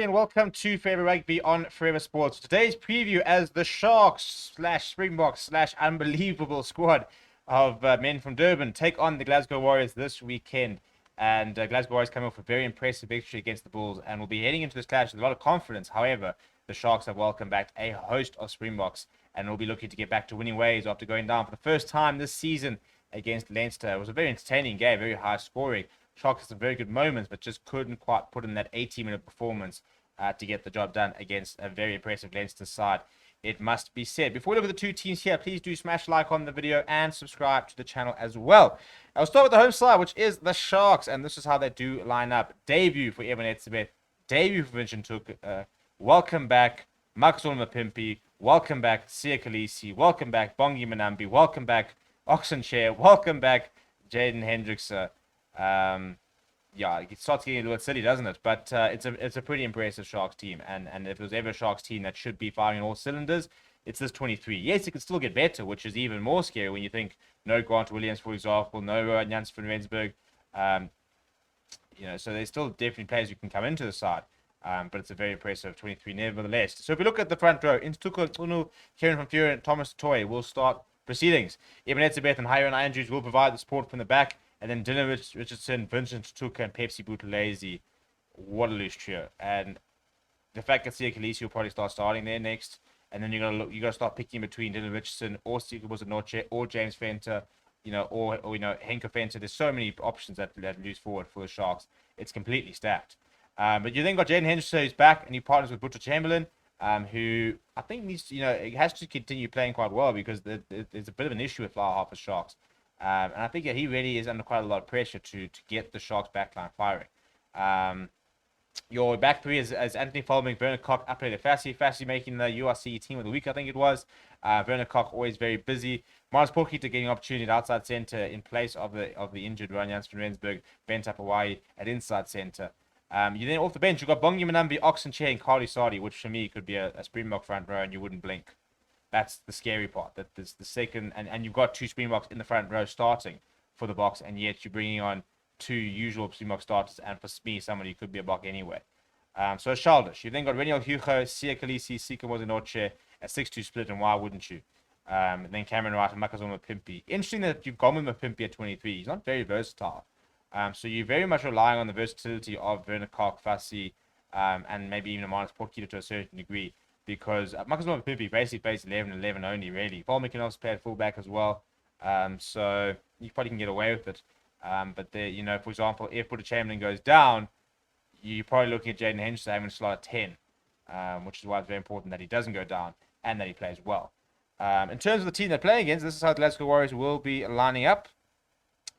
everybody, and welcome to Forever Rugby on Forever Sports. Today's preview as the Sharks / Springboks / unbelievable squad of men from Durban take on the Glasgow Warriors this weekend. And Glasgow Warriors come off a very impressive victory against the Bulls and will be heading into this clash with a lot of confidence. However, the Sharks have welcomed back a host of Springboks and will be looking to get back to winning ways after going down for the first time this season against Leinster. It was a very entertaining game, very high scoring. Sharks had some very good moments, but just couldn't quite put in that 80-minute performance to get the job done against a very impressive Leinster side, it must be said. Before we look at the two teams here, please do smash like on the video and subscribe to the channel as well. I'll start with the home side, which is the Sharks, and this is how they do line up. Debut for Evan Etzebeth, debut for Vincent Took. Welcome back, Makazole Mapimpi. Welcome back, Sia Khaleesi. Welcome back, Bongi Manambi. Welcome back, Oxenchair. Welcome back, Jaden Hendrickse. Yeah, it starts getting a little bit silly, doesn't it? But it's a pretty impressive Sharks team, and if there was ever a Sharks team that should be firing on all cylinders, it's this 23. Yes, it can still get better, which is even more scary when you think no Grant Williams, for example, no Jans van Rensburg. So there's still definitely players who can come into the side. But it's a very impressive 23 nevertheless. So if we look at the front row, Instuko Tunu, Kieran van Vuren, and Thomas Toy will start proceedings. Evan Etzebeth and Hiron Andrews will provide the support from the back. And then Dylan Richardson, Vincent Tuka, and Pepsi Buthelezi. What a loose trio. And the fact that Sia Khaleesi will probably start starting there next. And then you gotta start picking between Dylan Richardson or Sika Buzanoche or James Fenter, or Henko Fenter. There's so many options that loose forward for the Sharks. It's completely stacked. But you then got Jaden Henderson who's back and he partners with Butcher Chamberlain, who I think needs to, he has to continue playing quite well because there's a bit of an issue with fly half of Sharks. And I think he really is under quite a lot of pressure to get the Sharks backline firing. Your back three is Anthony Folming, Bernard Koch, Apele Fassi making the URC team of the week, I think it was. Bernard Koch always very busy. Mars Porkita getting an opportunity at outside centre in place of the injured Jans van Rensburg, Bent Hawaii at inside centre. You then off the bench, you've got Bongi Manambi, Oxenchair, and Carly Sardi, which for me could be a Springbok front row and you wouldn't blink. That's the scary part, that there's the second, and you've got two Springboks in the front row starting for the Boks, and yet you're bringing on two usual Springbok starters, and for me, somebody who could be a Bok anyway. So it's childish. You've then got Reniel Hugo, Sia Khaleesi, Sika Mozinoche, a 6-2 split, and why wouldn't you? And then Cameron Wright and Makazole Mapimpi. Interesting that you've gone with Mapimpi at 23. He's not very versatile. So you're very much relying on the versatility of Werner Koch, Fassi, and maybe even Amanus Porkita to a certain degree. Because Makazole Mapimpi basically plays 11-11 only, really. Folman can also play at fullback as well. So you probably can get away with it. But for example, if Butcher Chamberlain goes down, you're probably looking at Jaden Henderson having a slot at 10, which is why it's very important that he doesn't go down and that he plays well. In terms of the team they're playing against, this is how the Glasgow Warriors will be lining up.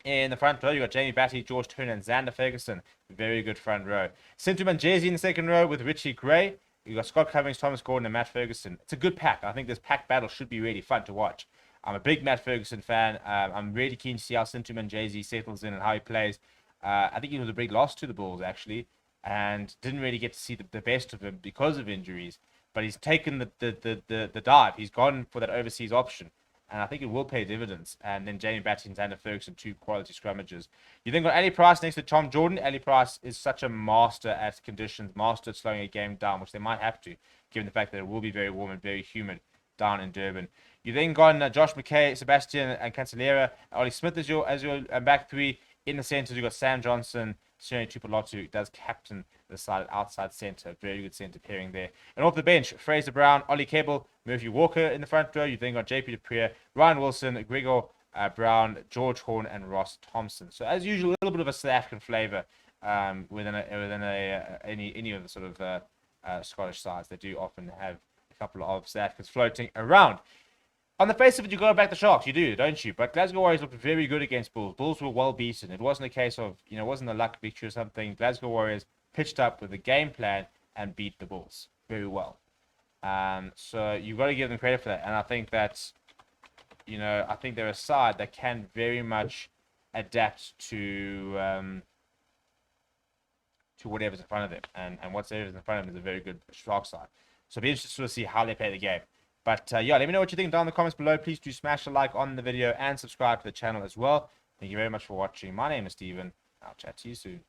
In the front row, you've got Jamie Batty, George Turner, and Xander Ferguson. Very good front row. Sintuman Jezi in the second row with Richie Gray. You've got Scott Cummings, Thomas Gordon, and Matt Ferguson. It's a good pack. I think this pack battle should be really fun to watch. I'm a big Matt Ferguson fan. I'm really keen to see how Sintuman Jezi settles in and how he plays. I think he was a big loss to the Bulls, actually, and didn't really get to see the best of him because of injuries. But he's taken the dive. He's gone for that overseas option. And I think it will pay dividends. And then Jamie Batty and Xander Ferguson, two quality scrummages. You then got Ali Price next to Tom Jordan. Ali Price is such a master at conditions, master at slowing a game down, which they might have to, given the fact that it will be very warm and very humid down in Durban. You then got Josh McKay, Sebastian and Cancelera. Ollie Smith as your back three. In the centre, you've got Sam Johnson, Sene Tupolatu, does captain the side outside centre. Very good centre pairing there. And off the bench, Fraser Brown, Ollie Cable, Murphy Walker in the front row. You then got JP Dupree, Ryan Wilson, Gregor Brown, George Horn, and Ross Thompson. So as usual, a little bit of a South African flavour within any of the sort of Scottish sides. They do often have a couple of South Africans floating around. On the face of it, you got to back the Sharks. You do, don't you? But Glasgow Warriors looked very good against Bulls. Bulls were well beaten. It wasn't a case of, it wasn't a luck victory or something. Glasgow Warriors pitched up with a game plan and beat the Bulls very well. So you've got to give them credit for that. And I think that, I think they're a side that can very much adapt to whatever's in front of them. And whatever's in front of them is a very good Shark side. So it'll be interesting to sort of see how they play the game. But yeah, let me know what you think down in the comments below. Please do smash a like on the video and subscribe to the channel as well. Thank you very much for watching. My name is Steven. I'll chat to you soon.